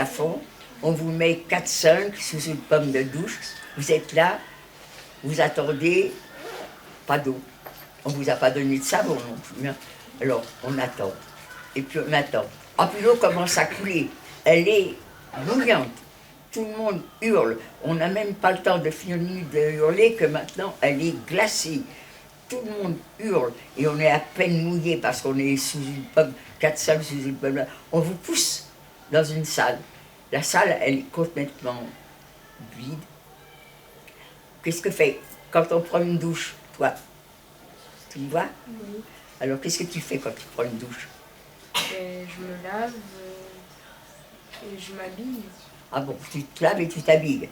à fond, on vous met 4-5 sous une pomme de douche, vous êtes là, vous attendez, pas d'eau. On ne vous a pas donné de savon non plus. Hein. Alors, on attend. Et puis on attend. Ah, puis l'eau commence à couler. Elle est bouillante. Tout le monde hurle. On n'a même pas le temps de finir de hurler que maintenant, elle est glacée. Tout le monde hurle. Et on est à peine mouillé parce qu'on est sous une pomme, 4-5 sous une pomme. On vous pousse dans une salle. La salle, elle est complètement vide. Qu'est-ce que fait quand on prend une douche, toi? Tu me vois? Oui. Alors, qu'est-ce que tu fais quand tu prends une douche? Je me lave et je m'habille. Ah bon, tu te laves et tu t'habilles.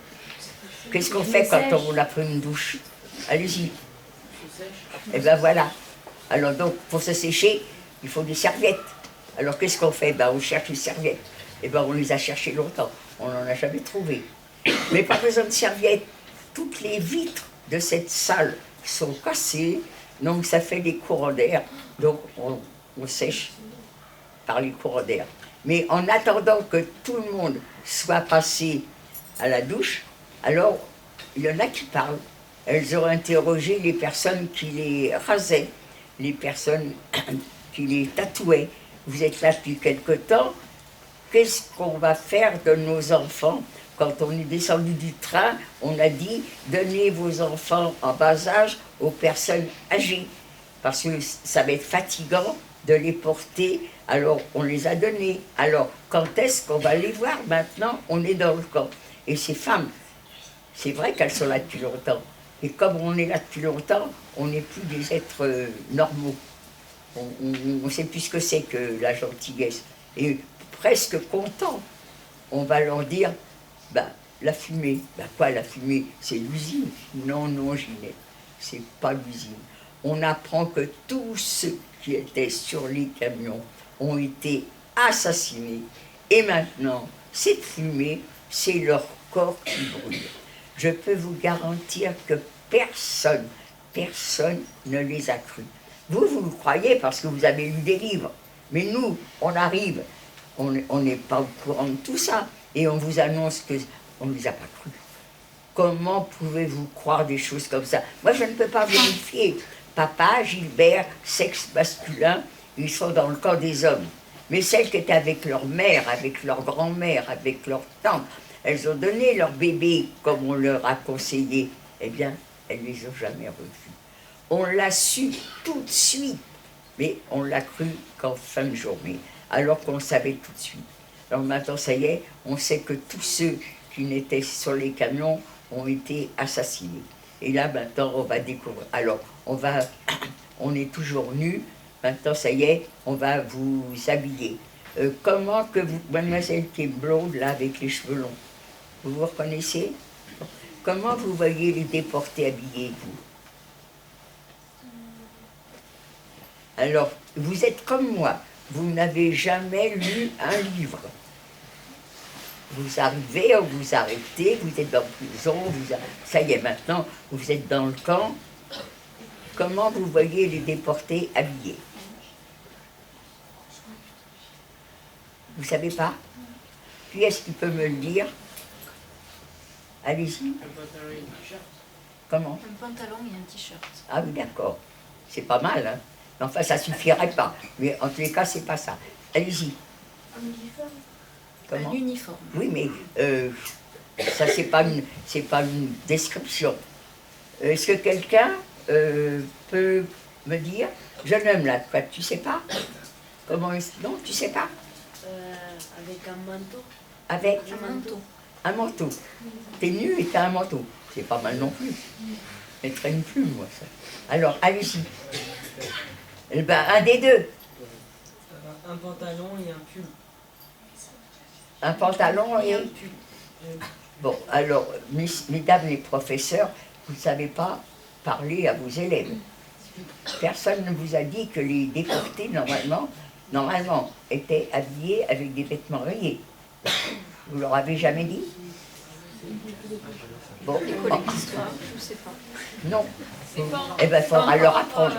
Qu'est-ce qu'on fait quand on a pris une douche? Allez-y. Et ben voilà. Alors donc, pour se sécher, il faut des serviettes. Alors qu'est-ce qu'on fait? Ben, on cherche les serviettes. Et ben on les a cherchées longtemps. On n'en a jamais trouvé. Mais pas besoin de serviettes. Toutes les vitres de cette salle sont cassées. Donc ça fait des courants d'air. Donc on sèche par les courants d'air. Mais en attendant que tout le monde soit passé à la douche, alors il y en a qui parlent. Elles ont interrogé les personnes qui les rasaient, les personnes qui les tatouaient. Vous êtes là depuis quelque temps, qu'est-ce qu'on va faire de nos enfants? Quand on est descendu du train, on a dit « Donnez vos enfants en bas âge aux personnes âgées » parce que ça va être fatigant de les porter, alors on les a donnés. Alors, quand est-ce qu'on va les voir? Maintenant, on est dans le camp. Et ces femmes, c'est vrai qu'elles sont là depuis longtemps. Et comme on est là depuis longtemps, on n'est plus des êtres normaux. On ne sait plus ce que c'est que la gentillesse. Et presque content, on va leur dire, ben, la fumée. Ben quoi, la fumée? C'est l'usine. Non, non, Ginette, c'est pas l'usine. On apprend que tous ceux qui étaient sur les camions ont été assassinés. Et maintenant, cette fumée, c'est leur corps qui brûle. Je peux vous garantir que personne ne les a crus. Vous le croyez parce que vous avez lu des livres. Mais nous, on arrive, on n'est pas au courant de tout ça. Et on vous annonce qu'on ne les a pas crus. Comment pouvez-vous croire des choses comme ça? Moi, je ne peux pas vérifier. Papa, Gilbert, sexe masculin, ils sont dans le camp des hommes. Mais celles qui étaient avec leur mère, avec leur grand-mère, avec leur tante, elles ont donné leur bébé comme on leur a conseillé. Eh bien, elles ne les ont jamais revus. On l'a su tout de suite, mais on l'a cru qu'en fin de journée, alors qu'on le savait tout de suite. Alors maintenant, ça y est, on sait que tous ceux qui n'étaient sur les camions ont été assassinés. Et là, maintenant, on va découvrir. Alors, on est toujours nus. Maintenant, ça y est, on va vous habiller. Comment que vous, mademoiselle qui est blonde, là, avec les cheveux longs, vous vous reconnaissez? Comment vous voyez les déportés habillés, vous? Alors, vous êtes comme moi. Vous n'avez jamais lu un livre. Vous arrivez, on vous arrêtez, vous êtes dans prison, ça y est, maintenant, vous êtes dans le camp. Comment vous voyez les déportés habillés? Vous ne savez pas? Qui est-ce qui peut me le dire? Allez-y. Un pantalon et un t-shirt. Comment? Un pantalon et un t-shirt. Ah oui, d'accord. C'est pas mal, hein? Mais enfin, ça ne suffirait pas. Mais en tous les cas, c'est pas ça. Allez-y. Un uniforme. Comment? Un uniforme. Oui, mais ça, c'est pas une description. Est-ce que quelqu'un peut me dire, jeune homme là, toi, tu sais pas? Comment est-ce... Non, tu sais pas? Avec un manteau. Avec Un manteau. un manteau. T'es nu et t'as un manteau. C'est pas mal non plus. Je mettrais une plume, moi, ça. Alors, allez-y. Eh ben, un des deux. Un pantalon et un pull. Un pantalon et un pull. Bon, alors, mesdames les professeurs, vous ne savez pas parler à vos élèves. Personne ne vous a dit que les déportés, normalement, étaient habillés avec des vêtements rayés. Vous leur avez jamais dit? Bon, L'école d'histoire, je ne sais pas. non. Eh bien, il faudra leur apprendre.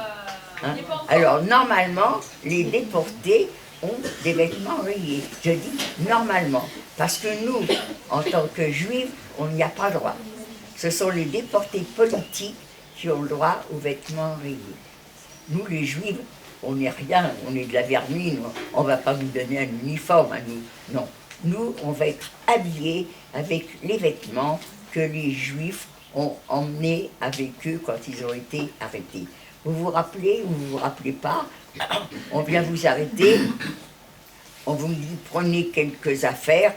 Hein? Alors, normalement, les déportés, ont des vêtements rayés. Je dis normalement, parce que nous, en tant que juifs, on n'y a pas droit. Ce sont les déportés politiques qui ont le droit aux vêtements rayés. Nous, les juifs, on n'est rien, on est de la vermine, on ne va pas nous donner un uniforme à nous. Non, nous, on va être habillés avec les vêtements que les juifs ont emmenés avec eux quand ils ont été arrêtés. Vous vous rappelez ou vous ne vous rappelez pas, on vient vous arrêter, on vous dit prenez quelques affaires.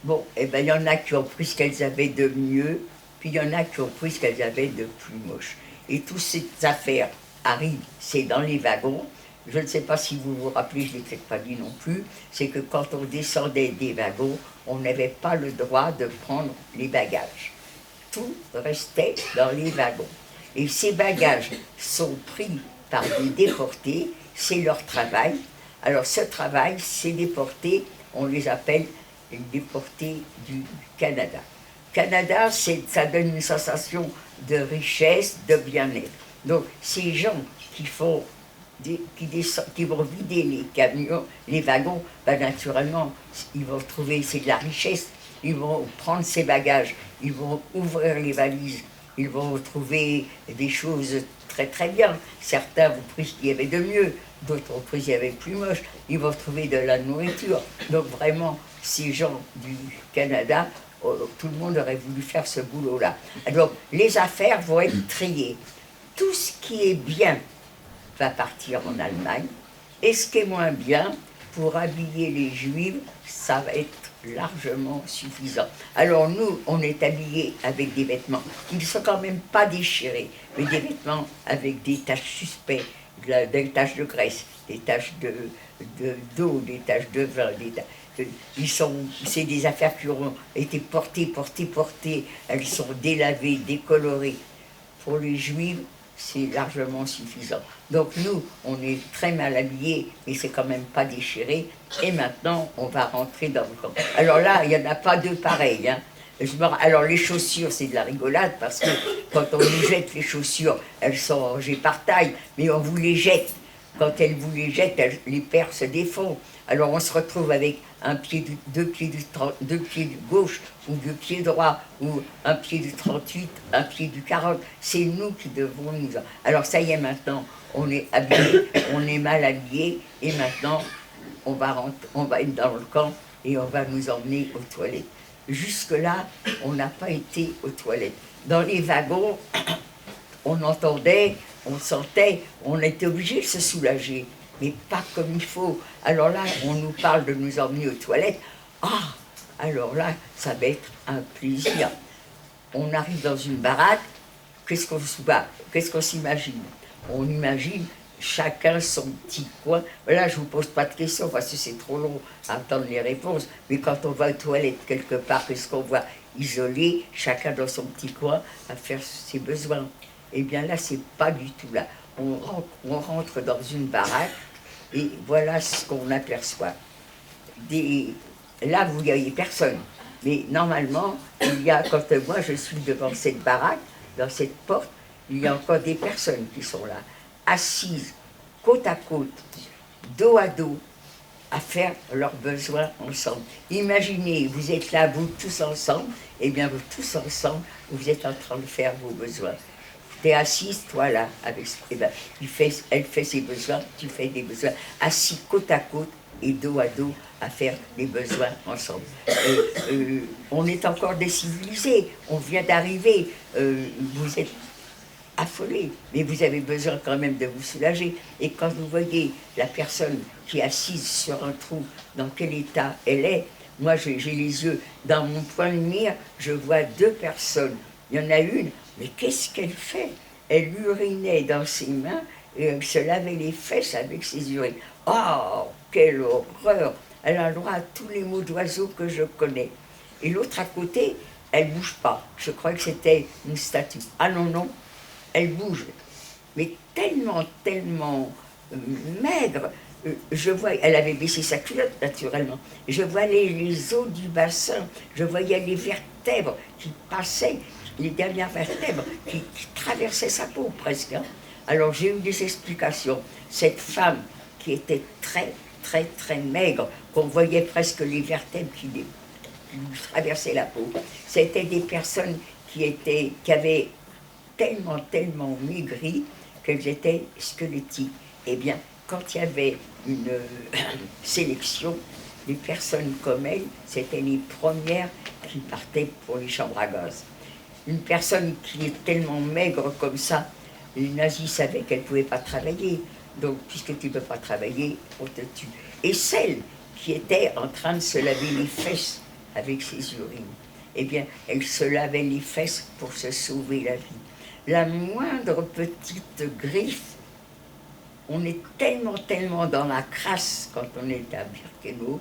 Bon, eh bien, il y en a qui ont pris ce qu'elles avaient de mieux, puis il y en a qui ont pris ce qu'elles avaient de plus moche. Et toutes ces affaires arrivent, c'est dans les wagons. Je ne sais pas si vous vous rappelez, je ne l'ai peut-être pas dit non plus, c'est que quand on descendait des wagons, on n'avait pas le droit de prendre les bagages. Tout restait dans les wagons. Et ces bagages sont pris par des déportés, c'est leur travail. Alors ce travail, ces déportés, on les appelle les déportés du Canada. Canada, ça donne une sensation de richesse, de bien-être. Donc ces gens qui vont vider les camions, les wagons, ben, naturellement, ils vont trouver, c'est de la richesse. Ils vont prendre ces bagages, ils vont ouvrir les valises, ils vont trouver des choses très très bien. Certains vont pris ce qu'il y avait de mieux, d'autres ont pris ce qu'il y avait de plus moche. Ils vont trouver de la nourriture. Donc vraiment, ces gens du Canada, tout le monde aurait voulu faire ce boulot-là. Alors les affaires vont être triées. Tout ce qui est bien va partir en Allemagne, et ce qui est moins bien, pour habiller les Juifs, ça va être largement suffisant. Alors nous, on est habillés avec des vêtements qui ne sont quand même pas déchirés, mais des vêtements avec des taches suspectes, des taches de graisse, des taches d'eau, des taches de vin, c'est des affaires qui auront été portées, elles sont délavées, décolorées. Pour les Juifs, c'est largement suffisant. Donc nous, on est très mal habillés, mais c'est quand même pas déchiré. Et maintenant, on va rentrer dans le camp. Alors là, il n'y en a pas deux pareils. Hein. Alors les chaussures, c'est de la rigolade, parce que quand on nous jette les chaussures, elles sont rangées par taille, mais on vous les jette. Quand elles vous les jettent, les paires se défont. Alors on se retrouve avec deux pieds du gauche, ou deux pieds droit, ou un pied du 38, un pied du 40. C'est nous qui devons nous... Alors ça y est, maintenant, on est habillés, on est mal habillés, et maintenant, on va être dans le camp, et on va nous emmener aux toilettes. Jusque-là, on n'a pas été aux toilettes. Dans les wagons, on entendait, on sentait, on était obligé de se soulager, mais pas comme il faut. Alors là, on nous parle de nous emmener aux toilettes. Ah, alors là, ça va être un plaisir. On arrive dans une baraque, qu'est-ce qu'on s'imagine? On imagine chacun son petit coin. Là, je ne vous pose pas de questions parce que c'est trop long à attendre les réponses. Mais quand on va aux toilettes quelque part, qu'est-ce qu'on voit? Isolé, chacun dans son petit coin à faire ses besoins. Eh bien là, c'est pas du tout là. On rentre dans une baraque et voilà ce qu'on aperçoit. Là, vous ne voyez personne. Mais normalement, quand moi je suis devant cette baraque, dans cette porte, il y a encore des personnes qui sont là, assises côte à côte, dos à dos, à faire leurs besoins ensemble. Imaginez, vous êtes là, vous tous ensemble, et bien vous tous ensemble, vous êtes en train de faire vos besoins. Tu es assise, toi là, elle fait ses besoins, tu fais des besoins, assis côte à côte et dos à dos à faire les besoins ensemble. On est encore décivilisés, on vient d'arriver, vous êtes affolés, mais vous avez besoin quand même de vous soulager. Et quand vous voyez la personne qui est assise sur un trou, dans quel état elle est, moi j'ai les yeux, dans mon point de mire, je vois deux personnes. Il y en a une, mais qu'est-ce qu'elle fait? Elle urinait dans ses mains et elle se lavait les fesses avec ses urines. Oh, quelle horreur! Elle a le droit à tous les mots d'oiseaux que je connais. Et l'autre à côté, elle ne bouge pas. Je crois que c'était une statue. Ah non, non, elle bouge. Mais tellement maigre. Je vois, elle avait baissé sa culotte naturellement. Je voyais les os du bassin. Je voyais les vertèbres qui passaient, les dernières vertèbres qui traversaient sa peau presque. Hein. Alors j'ai eu des explications. Cette femme qui était très très très maigres, qu'on voyait presque les vertèbres qui lui traversaient la peau. C'était des personnes qui avaient tellement maigri qu'elles étaient squelettiques. Eh bien, quand il y avait une sélection, les personnes comme elle, c'était les premières qui partaient pour les chambres à gaz. Une personne qui est tellement maigre comme ça, les nazis savaient qu'elle ne pouvait pas travailler. Donc, puisque tu ne peux pas travailler, on te tue. Et celle qui était en train de se laver les fesses avec ses urines, eh bien, elle se lavait les fesses pour se sauver la vie. La moindre petite griffe, on est tellement dans la crasse quand on est à Birkenau,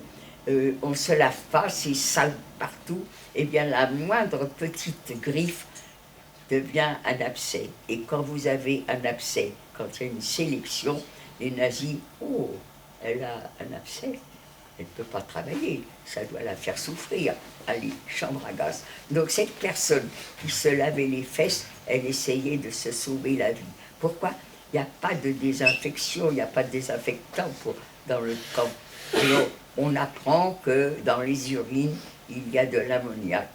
on ne se lave pas, c'est sale partout, eh bien la moindre petite griffe devient un abcès. Et quand vous avez un abcès, quand il y a une sélection, les nazis, oh, elle a un abcès, elle ne peut pas travailler, ça doit la faire souffrir. Allez, chambre à gaz. Donc cette personne qui se lavait les fesses, elle essayait de se sauver la vie. Pourquoi? Il n'y a pas de désinfection, il n'y a pas de désinfectant dans le camp. Alors, on apprend que dans les urines, il y a de l'ammoniac.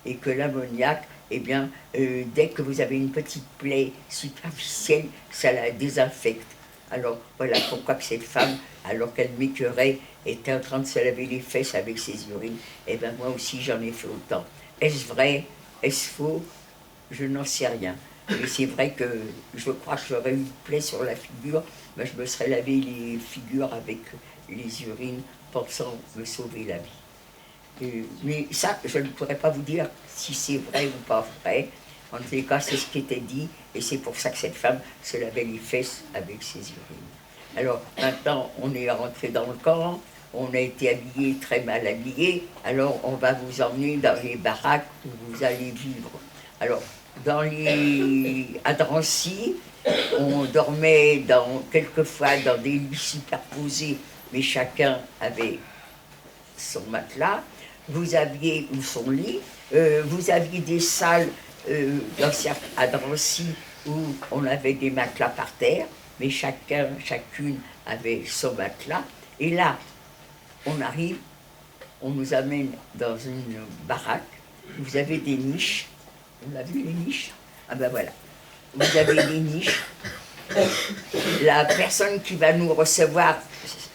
Et que l'ammoniac, eh bien, dès que vous avez une petite plaie superficielle, ça la désinfecte. Alors, voilà pourquoi que cette femme, alors qu'elle m'écœurait, était en train de se laver les fesses avec ses urines. Eh bien, moi aussi, j'en ai fait autant. Est-ce vrai? Est-ce faux? Je n'en sais rien. Et c'est vrai que je crois que j'aurais eu une plaie sur la figure, mais je me serais lavé les figures avec les urines, pensant me sauver la vie. Mais ça, je ne pourrais pas vous dire si c'est vrai ou pas vrai. En tous les cas, c'est ce qui était dit, et c'est pour ça que cette femme se lavait les fesses avec ses urines. Alors, maintenant, on est rentré dans le camp, on a été habillés, très mal habillés, alors on va vous emmener dans les baraques où vous allez vivre. Alors, à Drancy, on dormait quelquefois dans des lits superposés, mais chacun avait son matelas, vous aviez, ou son lit, vous aviez des salles à Drancy où on avait des matelas par terre, mais chacune avait son matelas. Et là, on arrive, on nous amène dans une baraque, vous avez des niches. On a vu les niches? Ah ben voilà. Vous avez les niches. La personne qui va nous recevoir,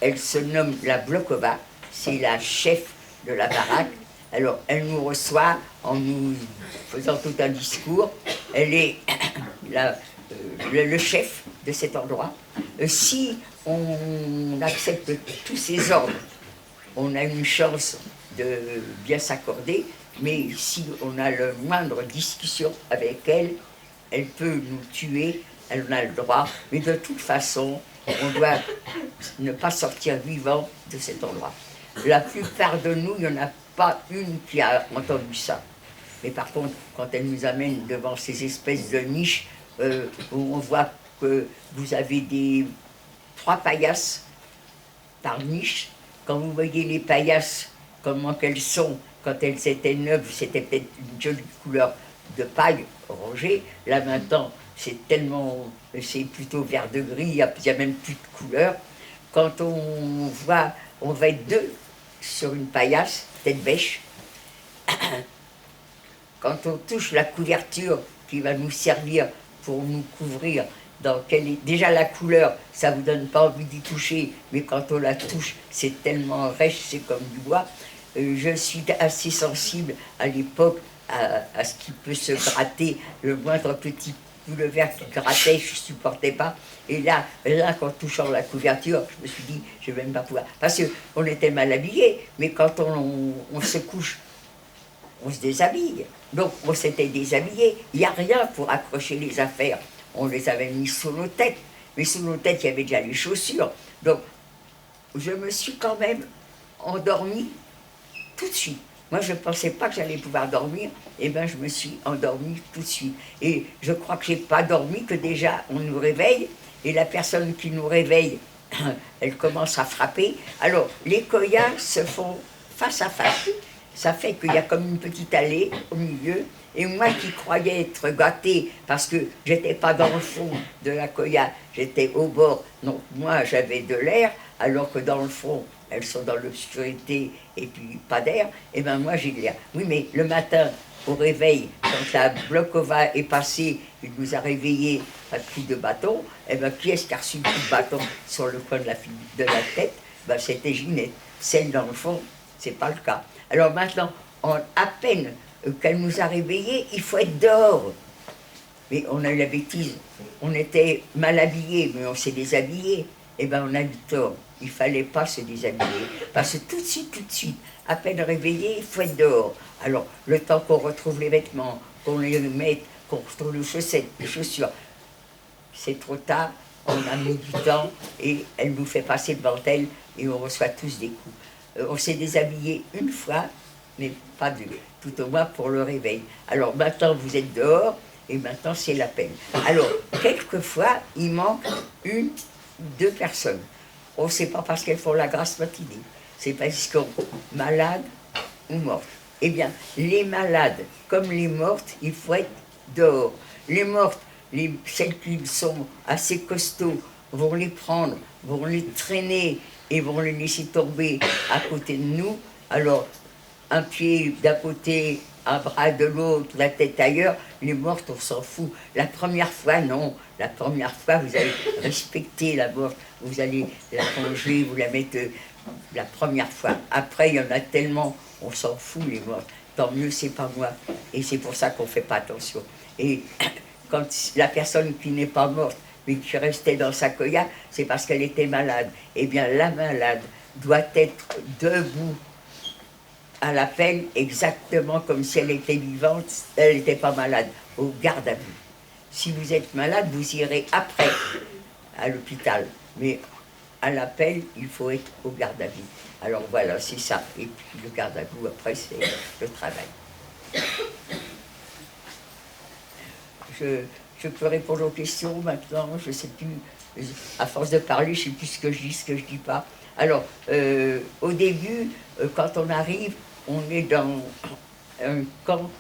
elle se nomme la Blokova, c'est la chef de la baraque. Alors, elle nous reçoit en nous faisant tout un discours. Elle est le chef de cet endroit. Si on accepte tous ces ordres, on a une chance de bien s'accorder. Mais si on a la moindre discussion avec elle, elle peut nous tuer, elle en a le droit, mais de toute façon, on doit ne pas sortir vivant de cet endroit. La plupart de nous, il n'y en a pas une qui a entendu ça. Mais par contre, quand elle nous amène devant ces espèces de niches, où on voit que vous avez 3 paillasses par niche. Quand vous voyez les paillasses, comment qu'elles sont, quand elles étaient neuves, c'était peut-être une jolie couleur de paille orangée. Là maintenant, c'est plutôt vert de gris, il n'y a même plus de couleur. Quand on va être 2 sur une paillasse, tête bêche. Quand on touche la couverture qui va nous servir pour nous couvrir, déjà la couleur, ça ne vous donne pas envie d'y toucher, mais quand on la touche, c'est tellement rêche, c'est comme du bois. Je suis assez sensible à l'époque à ce qui peut se gratter, le moindre petit bout de verre qui grattait, je ne supportais pas. Et là, qu'en touchant la couverture, je me suis dit, je ne vais même pas pouvoir. Parce qu'on était mal habillés, mais quand on se couche, on se déshabille. Donc on s'était déshabillé. Il n'y a rien pour accrocher les affaires. On les avait mis sous nos têtes. Mais sous nos têtes, il y avait déjà les chaussures. Donc je me suis quand même endormie tout de suite. Moi, je ne pensais pas que j'allais pouvoir dormir. Eh bien, je me suis endormie tout de suite. Et je crois que je n'ai pas dormi, que déjà, on nous réveille. Et la personne qui nous réveille, elle commence à frapper. Alors, les koyas se font face à face. ça fait qu'il y a comme une petite allée au milieu. Et moi qui croyais être gâtée, parce que j'étais pas dans le fond de la Coya, j'étais au bord, donc moi j'avais de l'air, alors que dans le fond, elles sont dans l'obscurité et puis pas d'air, et ben moi j'ai de l'air. Oui, mais le matin, au réveil, quand la Blokova est passée, il nous a réveillés à coups de bâton, et ben qui est-ce qui a reçu le coup de bâton sur le coin de la tête? Ben c'était Ginette. Celle dans le fond, c'est pas le cas. Alors maintenant, à peine qu'elle nous a réveillés, il faut être dehors. Mais on a eu la bêtise, on était mal habillés, mais on s'est déshabillés. Eh bien on a eu tort, il ne fallait pas se déshabiller. Parce que tout de suite, à peine réveillé, il faut être dehors. Alors, le temps qu'on retrouve les vêtements, qu'on les mette, qu'on retrouve les chaussettes, les chaussures, c'est trop tard, on a mis du temps, et elle nous fait passer devant elle, et on reçoit tous des coups. On s'est déshabillé une fois, mais pas deux, tout au moins pour le réveil. Alors maintenant vous êtes dehors, et maintenant c'est la peine. Alors, quelquefois, il manque une, deux personnes. On ne sait pas parce qu'elles font la grasse matinée, c'est parce qu'on est malade ou morte. Eh bien, les malades comme les mortes, il faut être dehors. Les mortes, celles qui sont assez costauds, vont les prendre, vont les traîner et vont les laisser tomber à côté de nous. Alors, un pied d'un côté, un bras de l'autre, la tête ailleurs, les mortes, on s'en fout. La première fois, non. La première fois, vous allez respecter la morte, vous allez la ranger, vous la mettre la première fois. Après, il y en a tellement, on s'en fout, les mortes. Tant mieux, c'est pas moi. Et c'est pour ça qu'on ne fait pas attention. Et quand la personne qui n'est pas morte, mais qui restait dans sa coya, c'est parce qu'elle était malade. Eh bien, la malade doit être debout à l'appel exactement comme si elle était vivante, elle n'était pas malade, au garde à vue. Si vous êtes malade, vous irez après à l'hôpital, mais à l'appel, il faut être au garde à vue. Alors voilà, c'est ça. Et puis le garde à vue, après, c'est le travail. Je peux répondre aux questions maintenant, je ne sais plus, à force de parler, je ne sais plus ce que je dis pas. Alors, au début, quand on arrive, on est dans un camp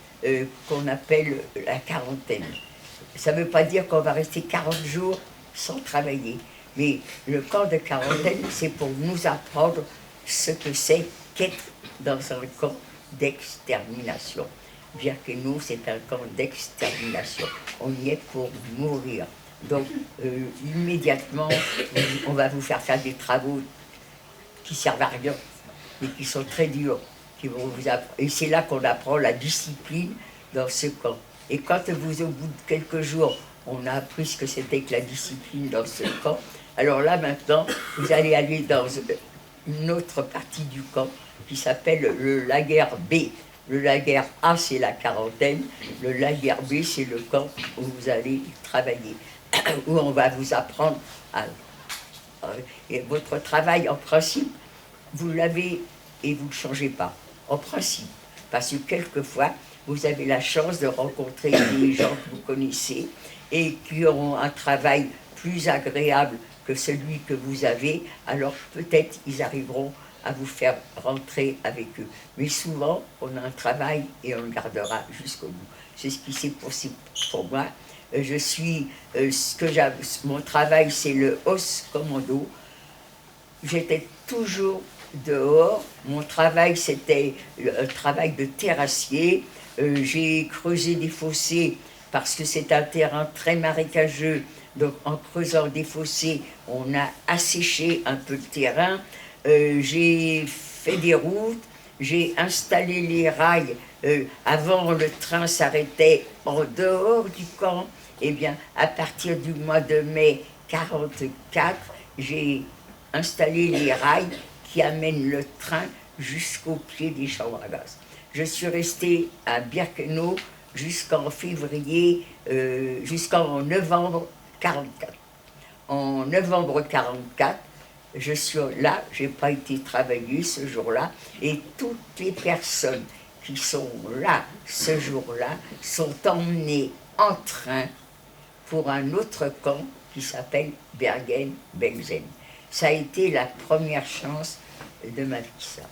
qu'on appelle la quarantaine. Ça ne veut pas dire qu'on va rester 40 jours sans travailler, mais le camp de quarantaine, c'est pour nous apprendre ce que c'est qu'être dans un camp d'extermination. Birkenau, c'est un camp d'extermination. On y est pour mourir. Donc, immédiatement, on va vous faire des travaux qui servent à rien, mais qui sont très durs. Et c'est là qu'on apprend la discipline dans ce camp. Et quand vous, au bout de quelques jours, on a appris ce que c'était que la discipline dans ce camp, alors là, maintenant, vous allez aller dans une autre partie du camp qui s'appelle le lager B. Le lager A, c'est la quarantaine. Le lager B, c'est le camp où vous allez travailler, où on va vous apprendre et votre travail, en principe, vous l'avez et vous ne changez pas. En principe. Parce que quelquefois, vous avez la chance de rencontrer des gens que vous connaissez et qui auront un travail plus agréable que celui que vous avez, alors peut-être ils arriveront à vous faire rentrer avec eux. Mais souvent, on a un travail et on le gardera jusqu'au bout. C'est ce qui s'est passé pour moi. Je suis, mon travail, c'est le Os Commando. J'étais toujours dehors. Mon travail, c'était un travail de terrassier. J'ai creusé des fossés parce que c'est un terrain très marécageux. Donc, en creusant des fossés, on a asséché un peu le terrain. J'ai fait des routes. J'ai installé les rails. Avant, le train s'arrêtait en dehors du camp. Eh bien, à partir du mois de mai 1944, j'ai installé les rails qui amènent le train jusqu'au pied des chambres à gaz. Je suis restée à Birkenau jusqu'en jusqu'en novembre 1944. En novembre 1944, je suis là, je n'ai pas été travailler ce jour-là, et toutes les personnes qui sont là ce jour-là sont emmenées en train pour un autre camp qui s'appelle Bergen-Belsen. Ça a été la première chance de ma vie, ça.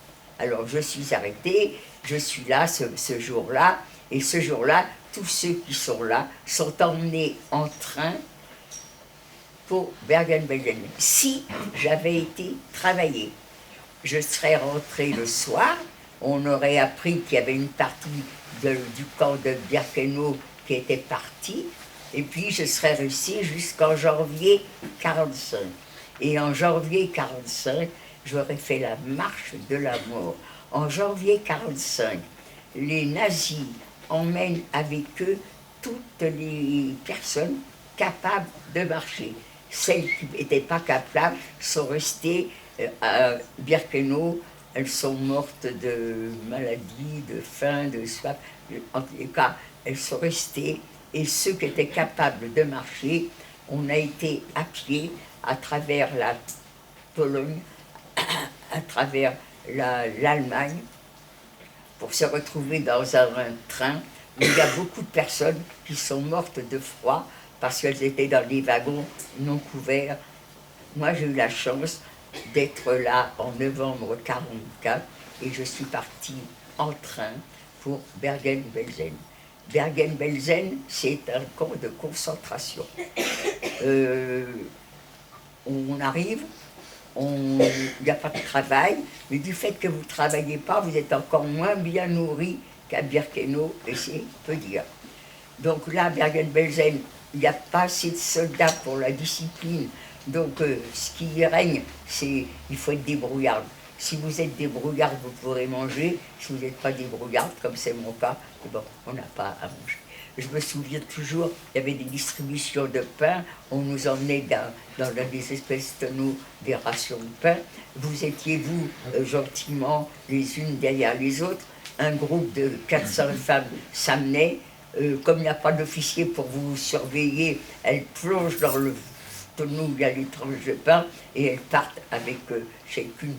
Alors je suis arrêtée, je suis là ce jour-là, et ce jour-là, tous ceux qui sont là sont emmenés en train pour Bergen-Belsen. Si j'avais été travailler, je serais rentrée le soir, on aurait appris qu'il y avait une partie du camp de Birkenau qui était partie, et puis je serais restée jusqu'en janvier 45. Et en janvier 45, j'aurais fait la marche de la mort. En janvier 45, les nazis emmènent avec eux toutes les personnes capables de marcher. Celles qui n'étaient pas capables sont restées à Birkenau. Elles sont mortes de maladie, de faim, de soif. En tous les cas, elles sont restées. Et ceux qui étaient capables de marcher, on a été à pied à travers la Pologne, à travers l'Allemagne, pour se retrouver dans un train où il y a beaucoup de personnes qui sont mortes de froid parce qu'elles étaient dans des wagons non couverts. Moi, j'ai eu la chance d'être là en novembre 1944 et je suis partie en train pour Bergen-Belsen. Bergen-Belsen, c'est un camp de concentration. On arrive, il n'y a pas de travail, mais du fait que vous ne travaillez pas, vous êtes encore moins bien nourri qu'à Birkenau, et c'est peu dire. Donc là, à Bergen-Belsen, il n'y a pas assez de soldats pour la discipline. Donc ce qui règne, c'est qu'il faut être débrouillard. Si vous êtes débrouillard, vous pourrez manger. Si vous n'êtes pas débrouillard, comme c'est mon cas, bon, on n'a pas à manger. Je me souviens toujours, il y avait des distributions de pain, on nous emmenait dans des espèces de tonneaux des rations de pain. Vous étiez, vous, gentiment, les unes derrière les autres. Un groupe de 400 femmes s'amenait. Comme il n'y a pas d'officier pour vous surveiller, elles plongent dans le tonneau où il y a les tranches de pain et elles partent avec chacune,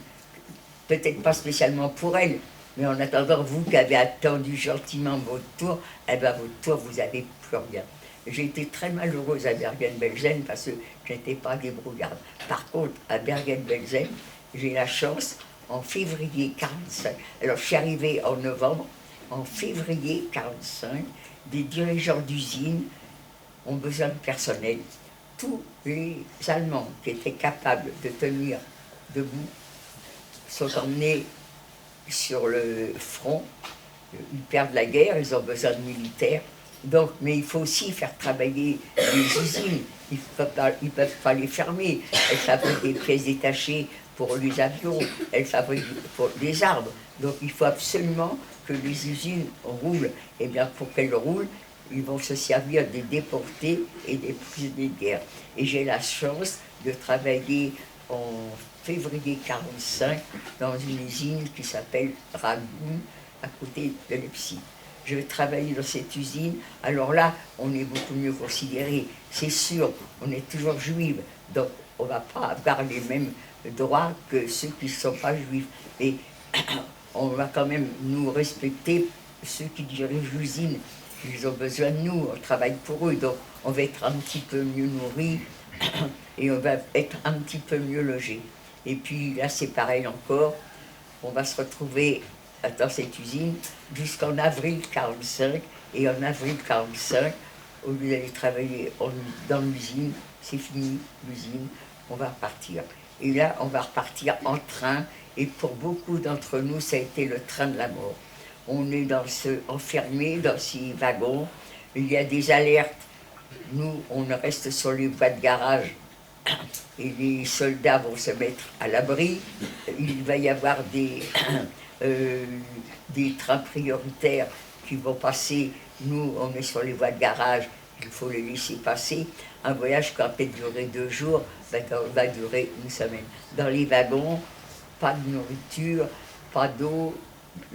peut-être pas spécialement pour elles, mais en attendant, vous qui avez attendu gentiment votre tour, eh bien votre tour, vous n'avez plus rien. J'ai été très malheureuse à Bergen-Belsen parce que je n'étais pas débrouillarde. Par contre, à Bergen-Belsen, j'ai la chance, en février 1945, alors je suis arrivée en novembre, en février 1945, des dirigeants d'usine ont besoin de personnel. Tous les Allemands qui étaient capables de tenir debout sont emmenés sur le front. Ils perdent la guerre, ils ont besoin de militaires. Donc, mais il faut aussi faire travailler les usines. Ils ne peuvent pas les fermer. Elles fabriquent des pièces détachées pour les avions, elles fabriquent pour des arbres. Donc il faut absolument que les usines roulent. Et bien pour qu'elles roulent, ils vont se servir des déportés et des prisonniers de guerre. Et j'ai la chance de travailler en février 1945 dans une usine qui s'appelle Ragun, à côté de Leipzig. Je vais travailler dans cette usine, alors là, on est beaucoup mieux considéré. C'est sûr, on est toujours juive, donc on ne va pas avoir les mêmes droits que ceux qui ne sont pas juifs. Mais on va quand même nous respecter, ceux qui dirigent l'usine. Ils ont besoin de nous, on travaille pour eux, donc on va être un petit peu mieux nourris et on va être un petit peu mieux logés. Et puis là, c'est pareil encore, on va se retrouver dans cette usine jusqu'en avril 1945, et en avril 1945, au lieu d'aller travailler dans l'usine, c'est fini l'usine, on va repartir. Et là, on va repartir en train, et pour beaucoup d'entre nous, ça a été le train de la mort. On est enfermés dans ces wagons, il y a des alertes. Nous, on reste sur les voies de garage et les soldats vont se mettre à l'abri. Il va y avoir des trains prioritaires qui vont passer. Nous, on est sur les voies de garage, il faut les laisser passer. Un voyage qui va peut-être durer 2 jours, va durer 1 semaine. Dans les wagons, pas de nourriture, pas d'eau.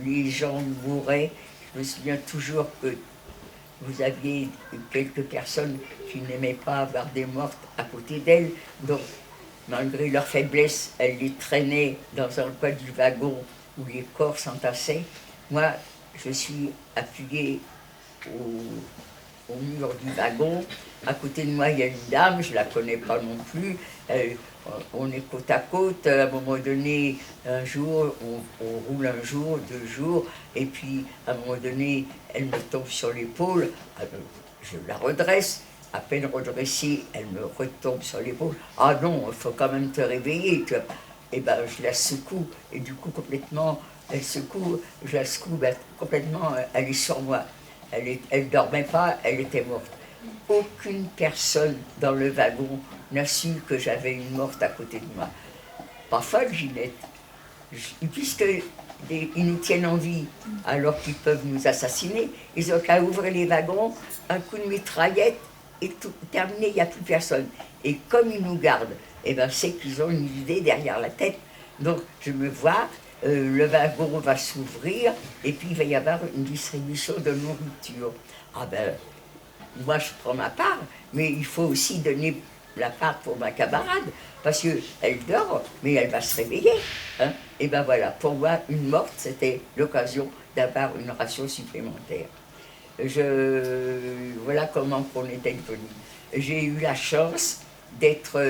Les gens mouraient. Je me souviens toujours que vous aviez quelques personnes qui n'aimaient pas avoir des mortes à côté d'elles. Donc, malgré leur faiblesse, elles les traînaient dans un coin du wagon où les corps s'entassaient. Moi, je suis appuyée au mur du wagon. À côté de moi, il y a une dame, je ne la connais pas non plus. on est côte à côte, à un moment donné, un jour, on roule un jour, 2 jours, et puis à un moment donné, elle me tombe sur l'épaule, je la redresse, à peine redressée, elle me retombe sur l'épaule. Ah non, il faut quand même te réveiller. Et ben je la secoue, et du coup complètement, elle secoue, je la secoue, ben, complètement, elle est sur moi. Elle dormait pas, elle était morte. Aucune personne dans le wagon n'a su que j'avais une morte à côté de moi. Pas folle, Ginette. Puisqu'ils nous tiennent en vie alors qu'ils peuvent nous assassiner, ils ont qu'à ouvrir les wagons, un coup de mitraillette, et tout terminé, il n'y a plus personne. Et comme ils nous gardent, eh ben, c'est qu'ils ont une idée derrière la tête. Donc je me vois, le wagon va s'ouvrir, et puis il va y avoir une distribution de nourriture. Ah ben, moi je prends ma part, mais il faut aussi donner la part pour ma camarade, parce qu'elle dort, mais elle va se réveiller. Hein. Et ben voilà, pour moi, une morte, c'était l'occasion d'avoir une ration supplémentaire. Voilà comment on était venus. J'ai eu la chance d'être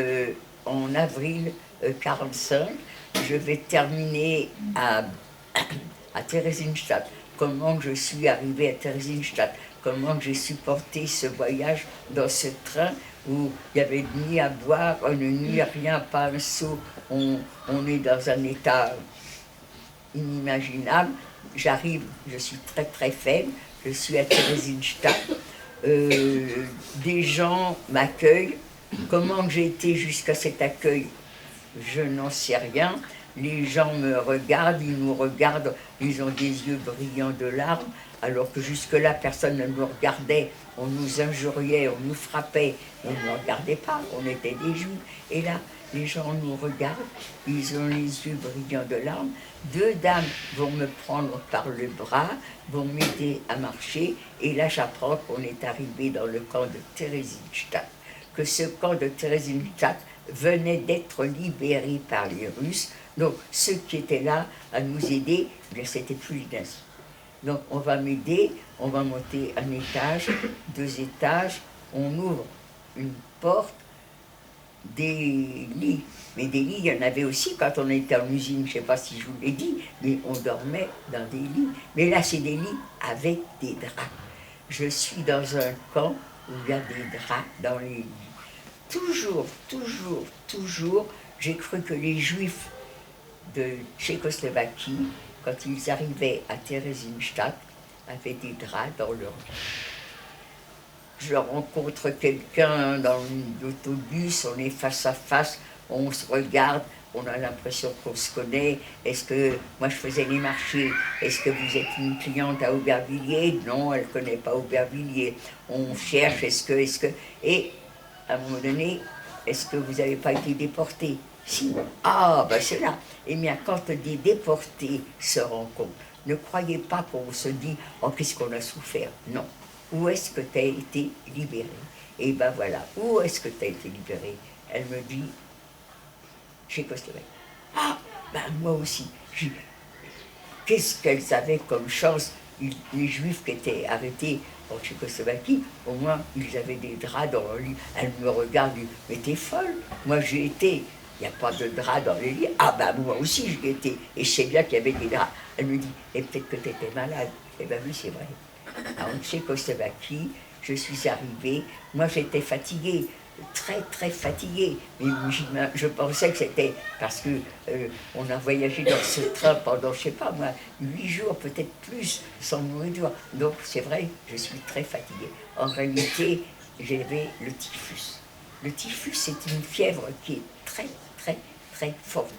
en avril 45. Je vais terminer à Theresienstadt. Comment je suis arrivée à Theresienstadt, comment j'ai supporté ce voyage dans ce train où il y avait ni à boire, ni rien, pas un seau. On est dans un état inimaginable. J'arrive, je suis très très faible, je suis à Theresienstadt. Des gens m'accueillent. Comment j'ai été jusqu'à cet accueil, je n'en sais rien. Les gens me regardent, ils nous regardent, ils ont des yeux brillants de larmes, alors que jusque-là, personne ne nous regardait, on nous injuriait, on nous frappait, on ne nous regardait pas, on était des juifs. Et là, les gens nous regardent, ils ont les yeux brillants de larmes. 2 dames vont me prendre par le bras, vont m'aider à marcher, et là j'apprends qu'on est arrivé dans le camp de Theresienstadt, que ce camp de Theresienstadt venait d'être libéré par les Russes. Donc ceux qui étaient là à nous aider, bien c'était plus les nazis. Donc on va m'aider, on va monter un étage, 2 étages, on ouvre une porte, des lits. Mais des lits, il y en avait aussi quand on était en usine, je ne sais pas si je vous l'ai dit, mais on dormait dans des lits. Mais là, c'est des lits avec des draps. Je suis dans un camp où il y a des draps dans les lits. Toujours, toujours, toujours, j'ai cru que les Juifs de Tchécoslovaquie, quand ils arrivaient à Theresienstadt, avaient des draps dans leur lit. Je rencontre quelqu'un dans l'autobus, on est face à face, on se regarde, on a l'impression qu'on se connaît. Est-ce que moi je faisais les marchés? Est-ce que vous êtes une cliente à Aubervilliers? Non, elle ne connaît pas Aubervilliers. On cherche, est-ce que... Et à un moment donné, est-ce que vous n'avez pas été déporté? Si. Ah, ben c'est là. Eh bien, quand des déportés se rencontrent, ne croyez pas qu'on se dit, oh, qu'est-ce qu'on a souffert. Non. Où est-ce que tu as été libéré? Et ben voilà, où est-ce que tu as été libéré? Elle me dit, Tchécoslovaquie. Ah, ben moi aussi. Qu'est-ce qu'elles avaient comme chance, les Juifs qui étaient arrêtés en Tchécoslovaquie, au moins ils avaient des draps dans leur lit. Elle me regarde, dit, mais t'es folle, moi j'ai été, il n'y a pas de draps dans les lits. Ah ben moi aussi j'y étais, et je sais bien qu'il y avait des draps. Elle me dit, et peut-être que tu étais malade. Eh ben oui, c'est vrai. En Tchécoslovaquie, je suis arrivée, moi j'étais fatiguée, très très fatiguée, mais je pensais que c'était parce que on a voyagé dans ce train pendant, je sais pas moi, 8 jours, peut-être plus, sans nourriture. Donc c'est vrai, je suis très fatiguée. En réalité, j'avais le typhus. Le typhus, c'est une fièvre qui est très très très forte.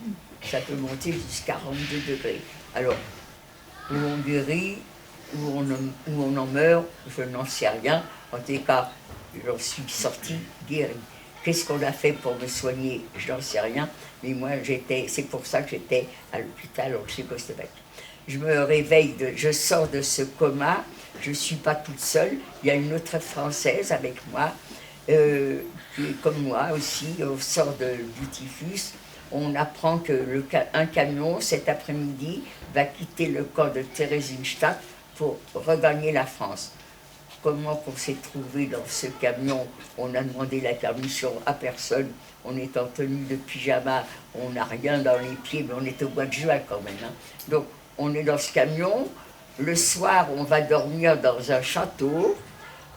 Ça peut monter jusqu'à 42 degrés. Alors, où on guérit, où on en meurt, je n'en sais rien. En tout cas, j'en suis sortie guérie. Qu'est-ce qu'on a fait pour me soigner? Je n'en sais rien. Mais moi, c'est pour ça que j'étais à l'hôpital en Tchécoslovaquie. Je me réveille, je sors de ce coma. Je ne suis pas toute seule. Il y a une autre Française avec moi, qui est comme moi aussi. On sort du typhus. On apprend qu'un camion, cet après-midi, va quitter le camp de Theresienstadt pour regagner la France. comment on s'est trouvé dans ce camion. On a demandé la permission à personne. On est en tenue de pyjama, on n'a rien dans les pieds, mais on est au mois de juin quand même. Hein. Donc on est dans ce camion. Le soir, on va dormir dans un château.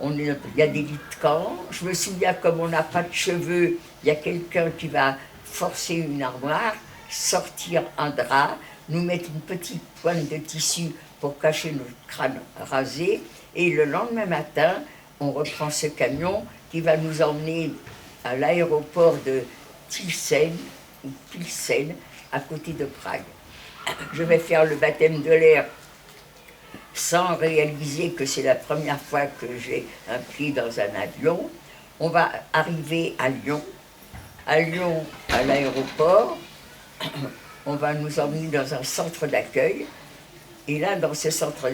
Il y a des lits de camp. Je me souviens, comme on n'a pas de cheveux, il y a quelqu'un qui va forcer une armoire, sortir un drap, nous mettre une petite pointe de tissu pour cacher notre crâne rasé. Et le lendemain matin, on reprend ce camion qui va nous emmener à l'aéroport de Pilsen, à côté de Prague. Je vais faire le baptême de l'air sans réaliser que c'est la première fois que j'ai un pied dans un avion. On va arriver à Lyon. À Lyon, à l'aéroport, on va nous emmener dans un centre d'accueil. Et là, dans ce centre